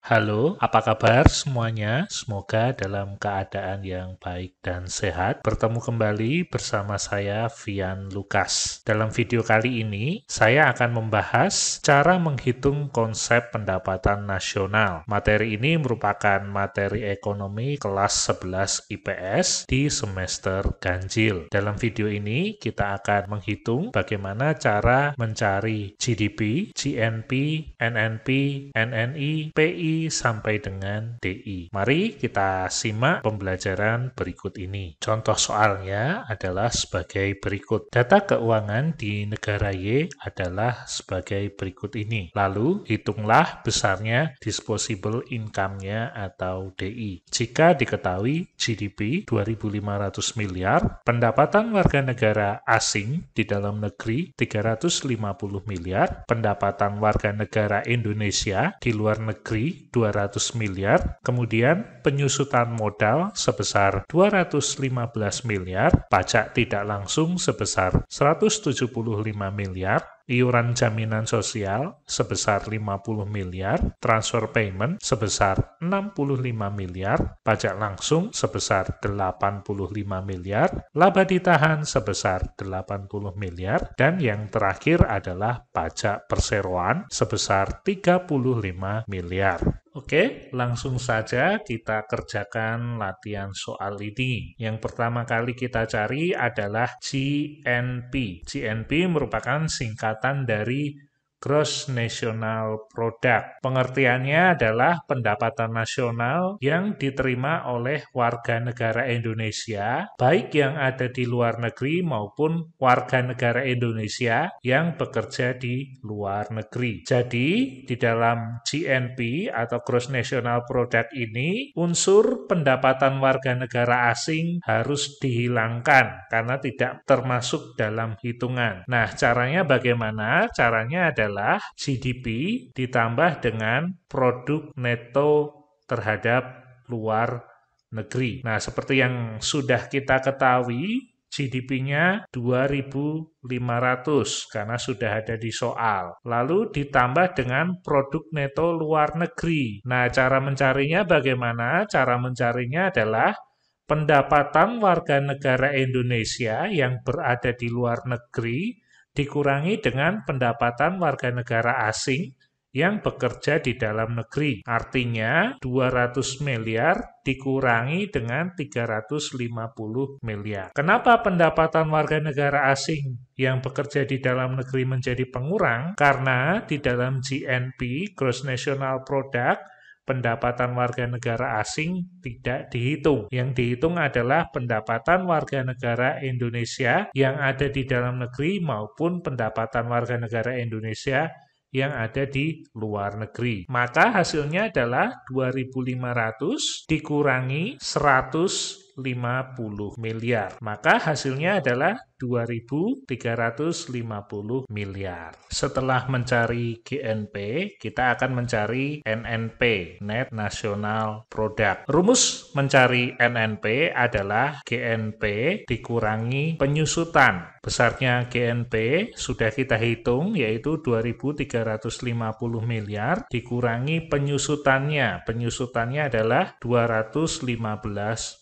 Halo, apa kabar semuanya? Semoga dalam keadaan yang baik dan sehat. Bertemu kembali bersama saya, Vian Lukas. Dalam video kali ini, saya akan membahas cara menghitung konsep pendapatan nasional. Materi ini merupakan materi ekonomi kelas 11 IPS di semester ganjil. Dalam video ini, kita akan menghitung bagaimana cara mencari GDP, GNP, NNP, NNI, PI, sampai dengan DI. Mari kita simak pembelajaran berikut ini. Contoh soalnya adalah sebagai berikut. Data keuangan di negara Y adalah sebagai berikut ini. Lalu, hitunglah besarnya disposable income-nya atau DI. Jika diketahui GDP 2.500 miliar, pendapatan warga negara asing di dalam negeri 350 miliar, pendapatan warga negara Indonesia di luar negeri 200 miliar, kemudian penyusutan modal sebesar 215 miliar, pajak tidak langsung sebesar 175 miliar, iuran jaminan sosial sebesar 50 miliar, transfer payment sebesar 65 miliar, pajak langsung sebesar 85 miliar, laba ditahan sebesar 80 miliar, dan yang terakhir adalah pajak perseroan sebesar 35 miliar. Oke, langsung saja kita kerjakan latihan soal ini. Yang pertama kali kita cari adalah GNP. GNP merupakan singkatan dari Gross National Product. Pengertiannya adalah pendapatan nasional yang diterima oleh warga negara Indonesia, baik yang ada di luar negeri maupun warga negara Indonesia yang bekerja di luar negeri. Jadi, di dalam GNP atau Gross National Product ini, unsur pendapatan warga negara asing harus dihilangkan karena tidak termasuk dalam hitungan. Nah, caranya bagaimana? Caranya adalah GDP ditambah dengan produk neto terhadap luar negeri. Nah, seperti yang sudah kita ketahui, GDP-nya 2.500 karena sudah ada di soal. Lalu ditambah dengan produk neto luar negeri. Nah, cara mencarinya bagaimana? Cara mencarinya adalah pendapatan warga negara Indonesia yang berada di luar negeri dikurangi dengan pendapatan warga negara asing yang bekerja di dalam negeri. Artinya 200 miliar dikurangi dengan 350 miliar. Kenapa pendapatan warga negara asing yang bekerja di dalam negeri menjadi pengurang? Karena di dalam GNP, Gross National Product, pendapatan warga negara asing tidak dihitung. Yang dihitung adalah pendapatan warga negara Indonesia yang ada di dalam negeri maupun pendapatan warga negara Indonesia yang ada di luar negeri. Maka hasilnya adalah 2.500 dikurangi 150 miliar. Maka hasilnya adalah 2.350 miliar. Setelah mencari GNP, kita akan mencari NNP, Net National Product. Rumus mencari NNP adalah GNP dikurangi penyusutan. Besarnya GNP sudah kita hitung, yaitu 2.350 miliar, dikurangi penyusutannya. Penyusutannya adalah 215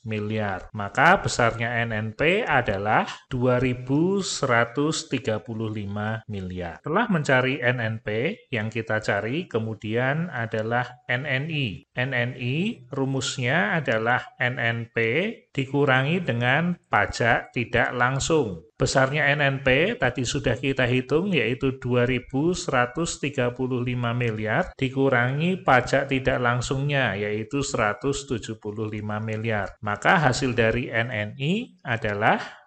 miliar. Maka besarnya NNP adalah 2.135 miliar. Setelah mencari NNP, yang kita cari kemudian adalah NNI. NNI rumusnya adalah NNP dikurangi dengan pajak tidak langsung. Besarnya NNP tadi sudah kita hitung, yaitu 2.135 miliar dikurangi pajak tidak langsungnya, yaitu 175 miliar. Maka hasil dari NNI adalah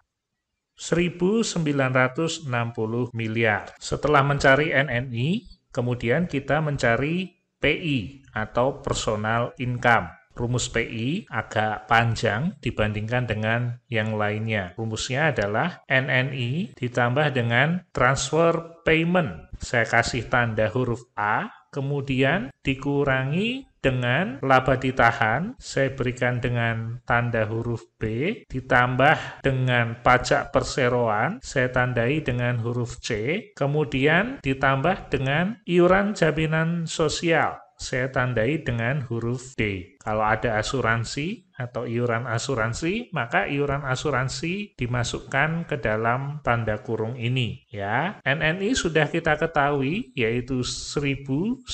1.960 miliar. Setelah mencari NNI, kemudian kita mencari PI atau personal income. Rumus PI agak panjang dibandingkan dengan yang lainnya. Rumusnya adalah NNI ditambah dengan transfer payment. Saya kasih tanda huruf A, kemudian dikurangi dengan laba ditahan, saya berikan dengan tanda huruf B, ditambah dengan pajak perseroan, saya tandai dengan huruf C, kemudian ditambah dengan iuran jaminan sosial. saya tandai dengan huruf D. Kalau ada asuransi atau iuran asuransi, maka iuran asuransi dimasukkan ke dalam tanda kurung ini, ya. NNI sudah kita ketahui, yaitu 1.960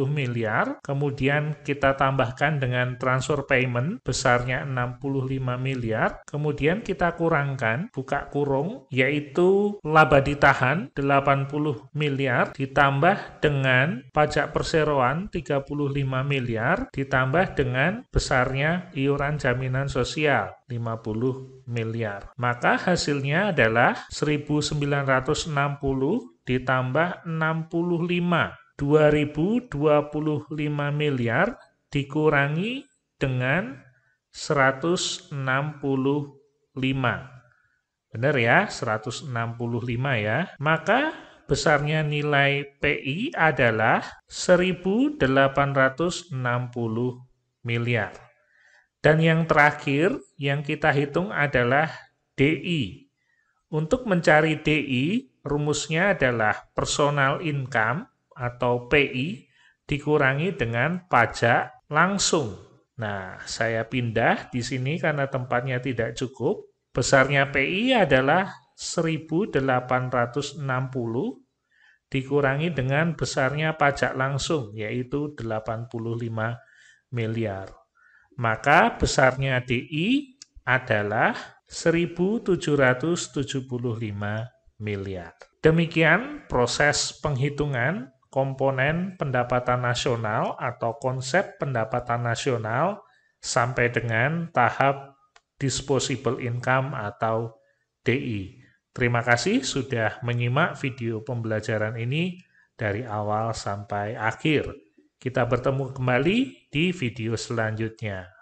miliar, kemudian kita tambahkan dengan transfer payment besarnya 65 miliar, kemudian kita kurangkan, buka kurung, yaitu laba ditahan 80 miliar, ditambah dengan pajak perseroan 35 miliar, ditambah dengan besarnya iuran jaminan sosial 50 miliar. Maka hasilnya adalah 1.960 ditambah 65. 2.025 miliar dikurangi dengan 165. Benar ya, 165 ya. Maka besarnya nilai PI adalah 1.860 miliar. Dan yang terakhir yang kita hitung adalah DI. Untuk mencari DI, rumusnya adalah personal income atau PI dikurangi dengan pajak langsung. Nah, saya pindah di sini karena tempatnya tidak cukup. Besarnya PI adalah 1.860 dikurangi dengan besarnya pajak langsung, yaitu 85 miliar. Maka besarnya DI adalah 1.775 miliar. Demikian proses penghitungan komponen pendapatan nasional atau konsep pendapatan nasional sampai dengan tahap disposable income atau DI. Terima kasih sudah menyimak video pembelajaran ini dari awal sampai akhir. Kita bertemu kembali di video selanjutnya.